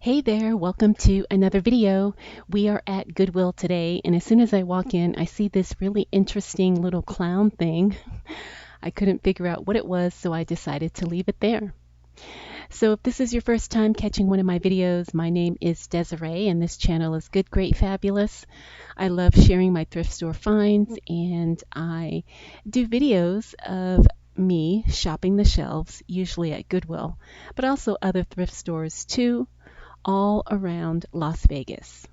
Hey there, welcome to another video. We are at Goodwill today, and as soon as I walk in, I see this really interesting little clown thing. I couldn't figure out what it was, so I decided to leave it there. So if this is your first time catching one of my videos, my name is Desiree, and this channel is Good, Great, Fabulous. I love sharing my thrift store finds, and I do videos of me shopping the shelves, usually at Goodwill, but also other thrift stores too, all around Las Vegas.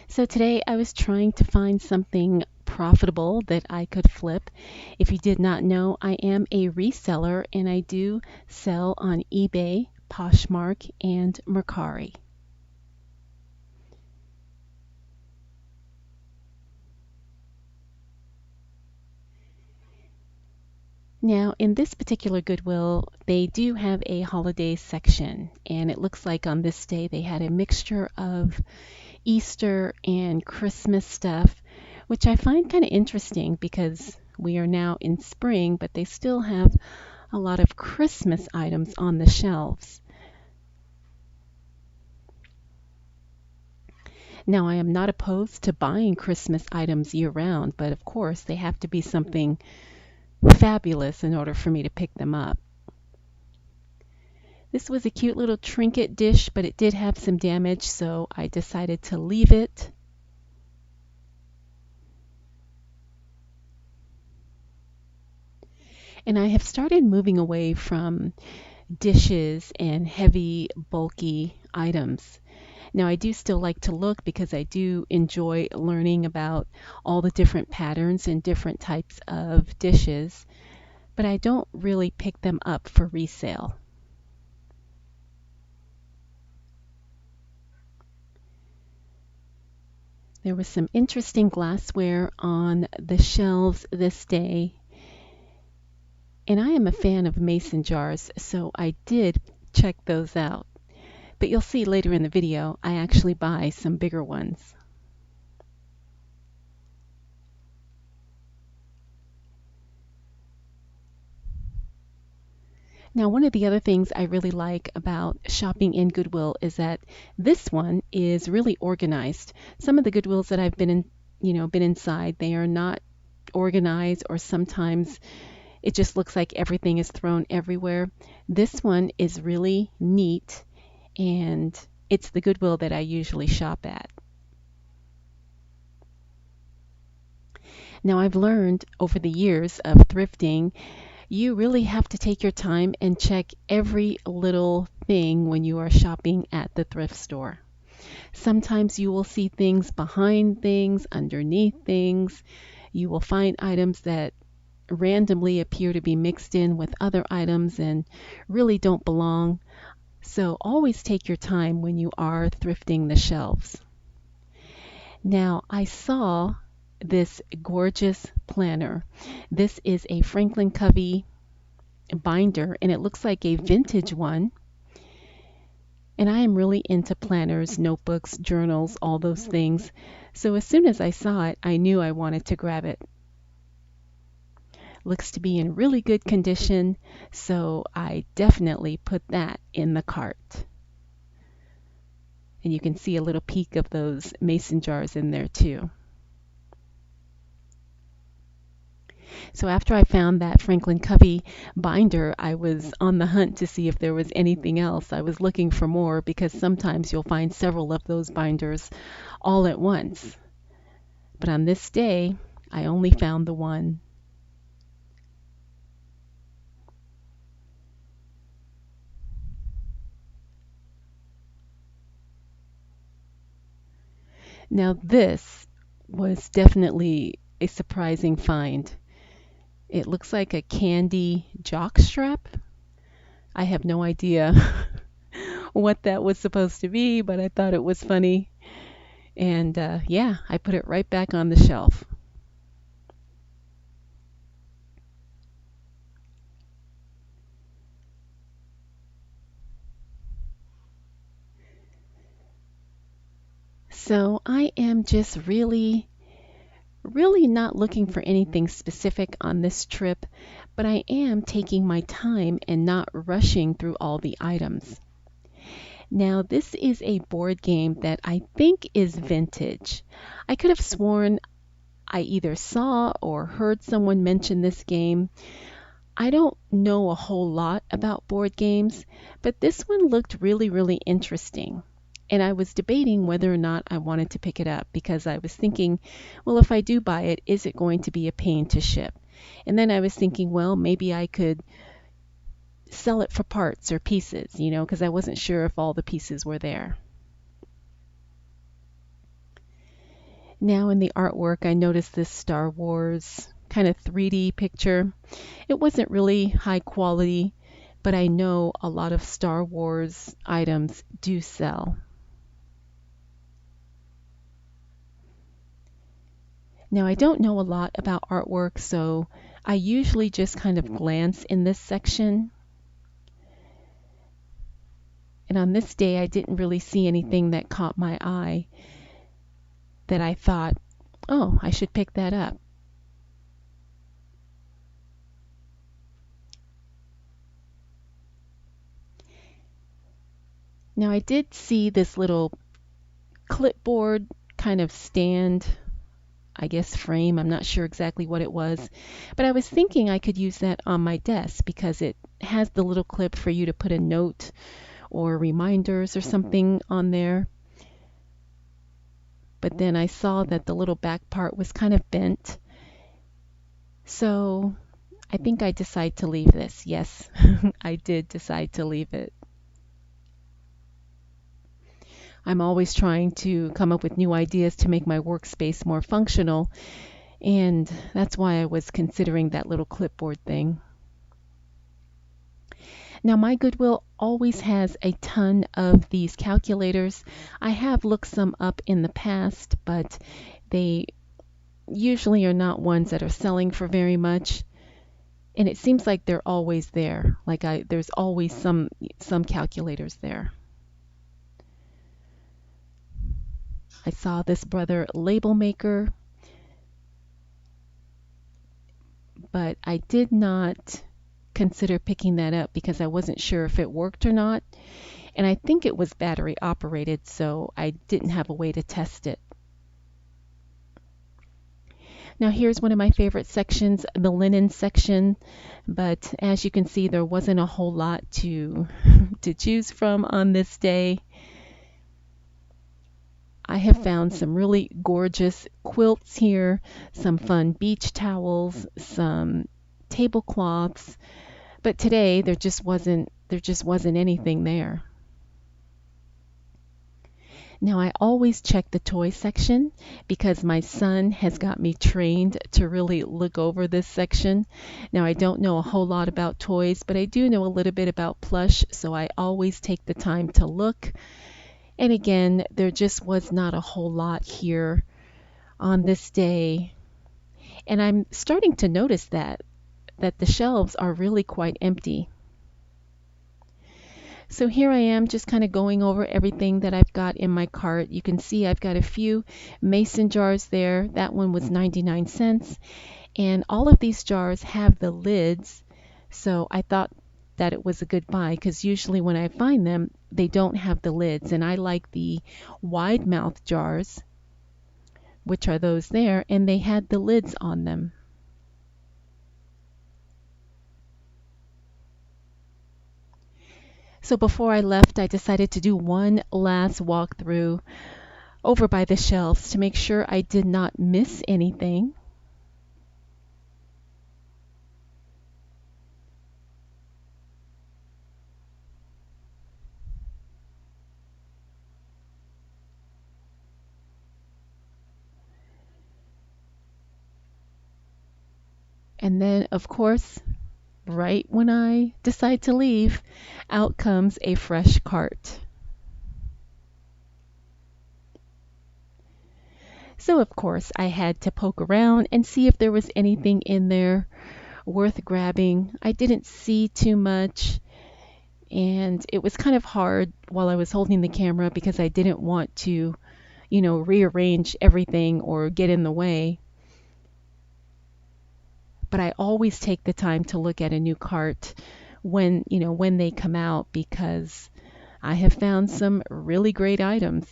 So today I was trying to find something profitable that I could flip. If you did not know, I am a reseller and I do sell on eBay, Poshmark, and Mercari. Now, in this particular Goodwill, they do have a holiday section, and it looks like on this day they had a mixture of Easter and Christmas stuff, which I find kind of interesting because we are now in spring, but they still have a lot of Christmas items on the shelves. Now, I am not opposed to buying Christmas items year round, but of course they have to be something fabulous in order for me to pick them up. This was a cute little trinket dish, but it did have some damage, so I decided to leave it. And I have started moving away from dishes and heavy, bulky items. Now, I do still like to look because I do enjoy learning about all the different patterns and different types of dishes, but I don't really pick them up for resale. There was some interesting glassware on the shelves this day, and I am a fan of mason jars, so I did check those out. But you'll see later in the video, I actually buy some bigger ones. Now, one of the other things I really like about shopping in Goodwill is that this one is really organized. Some of the Goodwills that I've been inside, they are not organized, or sometimes it just looks like everything is thrown everywhere. This one is really neat, and it's the Goodwill that I usually shop at. Now, I've learned over the years of thrifting, you really have to take your time and check every little thing when you are shopping at the thrift store. Sometimes you will see things behind things, underneath things. You will find items that randomly appear to be mixed in with other items and really don't belong. So always take your time when you are thrifting the shelves. Now, I saw this gorgeous planner. This is a Franklin Covey binder, and it looks like a vintage one. And I am really into planners, notebooks, journals, all those things. So as soon as I saw it, I knew I wanted to grab it. Looks to be in really good condition, so I definitely put that in the cart. And you can see a little peek of those mason jars in there too. So after I found that Franklin Covey binder, I was on the hunt to see if there was anything else. I was looking for more because sometimes you'll find several of those binders all at once. But on this day, I only found the one. Now this was definitely a surprising find. It looks like a candy jock strap. I have no idea what that was supposed to be, but I thought it was funny. And yeah, I put it right back on the shelf. So I am just really not looking for anything specific on this trip, but I am taking my time and not rushing through all the items. Now, this is a board game that I think is vintage. I could have sworn I either saw or heard someone mention this game. I don't know a whole lot about board games, but this one looked really, really interesting. And I was debating whether or not I wanted to pick it up because I was thinking, well, if I do buy it, is it going to be a pain to ship? And then I was thinking, well, maybe I could sell it for parts or pieces, because I wasn't sure if all the pieces were there. Now in the artwork, I noticed this Star Wars kind of 3D picture. It wasn't really high quality, but I know a lot of Star Wars items do sell. Now, I don't know a lot about artwork, so I usually just kind of glance in this section. And on this day, I didn't really see anything that caught my eye that I thought, oh, I should pick that up. Now, I did see this little clipboard kind of stand, I guess frame. I'm not sure exactly what it was, but I was thinking I could use that on my desk because it has the little clip for you to put a note or reminders or something on there. But then I saw that the little back part was kind of bent. So I think I decided to leave this. Yes, I did decide to leave it. I'm always trying to come up with new ideas to make my workspace more functional, and that's why I was considering that little clipboard thing. Now, my Goodwill always has a ton of these calculators. I have looked some up in the past, but they usually are not ones that are selling for very much. And it seems like they're always there. There's always some calculators there. I saw this Brother Label Maker, but I did not consider picking that up because I wasn't sure if it worked or not. And I think it was battery operated, so I didn't have a way to test it. Now here's one of my favorite sections, the linen section, but as you can see, there wasn't a whole lot to choose from on this day. I have found some really gorgeous quilts here, some fun beach towels, some tablecloths, but today there just wasn't anything there. Now, I always check the toy section because my son has got me trained to really look over this section. Now, I don't know a whole lot about toys, but I do know a little bit about plush, so I always take the time to look. And again, there just was not a whole lot here on this day. And I'm starting to notice that the shelves are really quite empty. So here I am just kind of going over everything that I've got in my cart. You can see I've got a few mason jars there. That one was 99 cents. And all of these jars have the lids. So I thought that it was a good buy because usually when I find them, they don't have the lids. And I like the wide mouth jars, which are those there, and they had the lids on them. So before I left, I decided to do one last walkthrough over by the shelves to make sure I did not miss anything. And then, of course, right when I decide to leave, out comes a fresh cart. So, of course, I had to poke around and see if there was anything in there worth grabbing. I didn't see too much, and it was kind of hard while I was holding the camera because I didn't want to, rearrange everything or get in the way. But I always take the time to look at a new cart when they come out because I have found some really great items.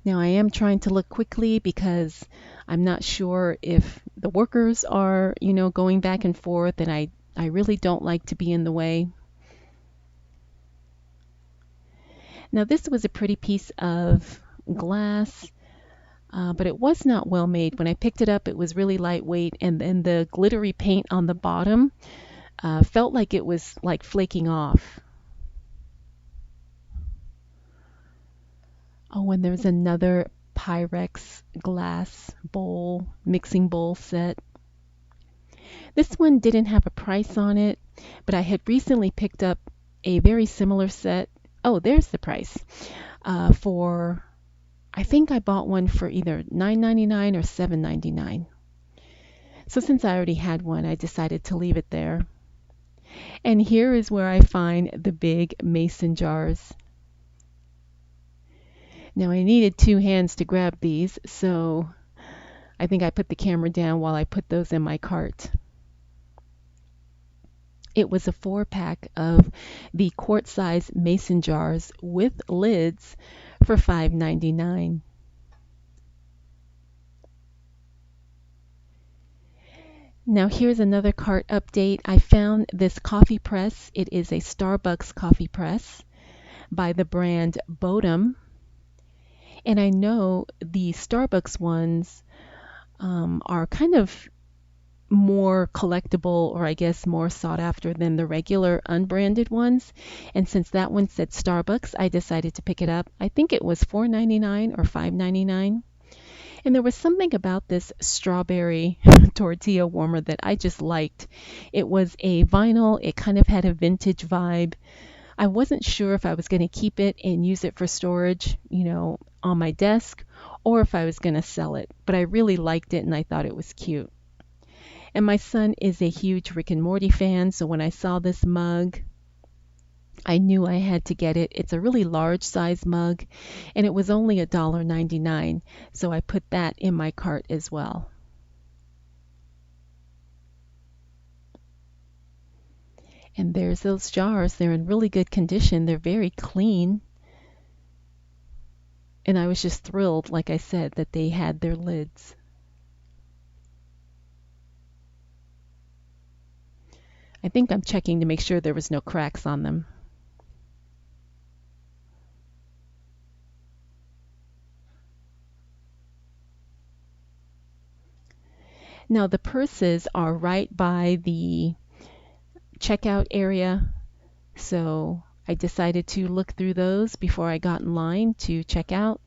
Now I am trying to look quickly because I'm not sure if the workers are, going back and forth, and I really don't like to be in the way. Now this was a pretty piece of glass, but it was not well made. When I picked it up, it was really lightweight, and then the glittery paint on the bottom felt like it was like flaking off. Oh, and there's another Pyrex glass bowl, mixing bowl set. This one didn't have a price on it, but I had recently picked up a very similar set. Oh, there's the price. For I think I bought one for either $9.99 or $7.99. So since I already had one, I decided to leave it there. And here is where I find the big mason jars. Now I needed two hands to grab these, so I think I put the camera down while I put those in my cart. It was a 4-pack of the quart-size mason jars with lids for $5.99. Now here's another cart update. I found this coffee press. It is a Starbucks coffee press by the brand Bodum. And I know the Starbucks ones are kind of more collectible, or I guess more sought after than the regular unbranded ones. And since that one said Starbucks, I decided to pick it up. I think it was $4.99 or $5.99. And there was something about this strawberry tortilla warmer that I just liked. It was a vinyl, it kind of had a vintage vibe. I wasn't sure if I was going to keep it and use it for storage, on my desk, or if I was going to sell it. But I really liked it and I thought it was cute. And my son is a huge Rick and Morty fan, so when I saw this mug, I knew I had to get it. It's a really large size mug, and it was only $1.99, so I put that in my cart as well. And there's those jars. They're in really good condition. They're very clean. And I was just thrilled, like I said, that they had their lids. I think I'm checking to make sure there was no cracks on them. Now the purses are right by the checkout area, so I decided to look through those before I got in line to check out.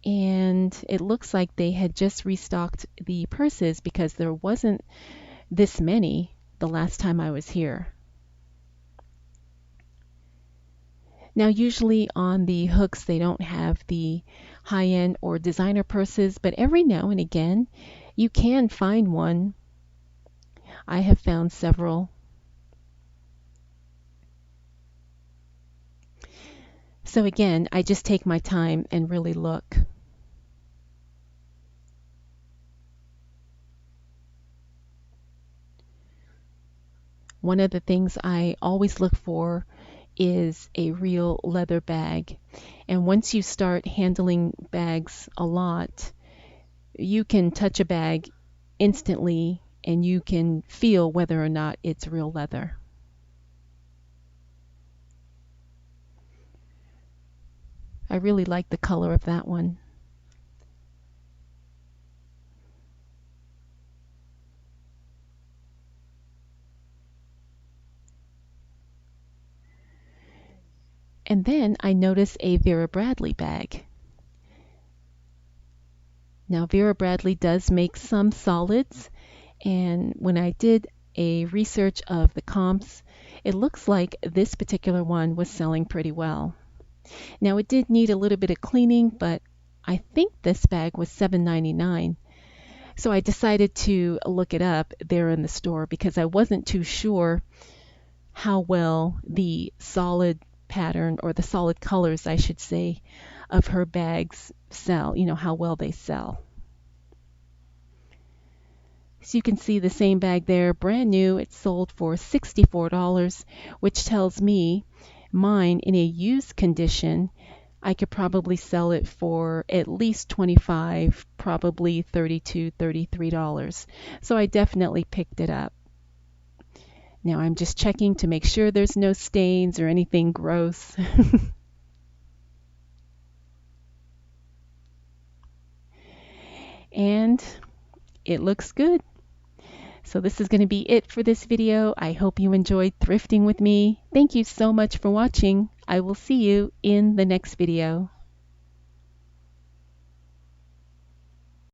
And it looks like they had just restocked the purses because there wasn't this many the last time I was here. Now usually on the hooks they don't have the high-end or designer purses, but every now and again you can find one. I have found several. So again, I just take my time and really look. One of the things I always look for is a real leather bag. And once you start handling bags a lot, you can touch a bag instantly and you can feel whether or not it's real leather. I really like the color of that one. And then I notice a Vera Bradley bag. Now Vera Bradley does make some solids, and when I did a research of the comps, it looks like this particular one was selling pretty well. Now it did need a little bit of cleaning, but I think this bag was $7.99. So I decided to look it up there in the store because I wasn't too sure how well the solid pattern, or the solid colors I should say, of her bags sell, how well they sell. So you can see the same bag there, brand new. It sold for $64, which tells me mine in a used condition, I could probably sell it for at least 25, probably $32, $33. So I definitely picked it up. Now I'm just checking to make sure there's no stains or anything gross. And it looks good. So this is going to be it for this video. I hope you enjoyed thrifting with me. Thank you so much for watching. I will see you in the next video.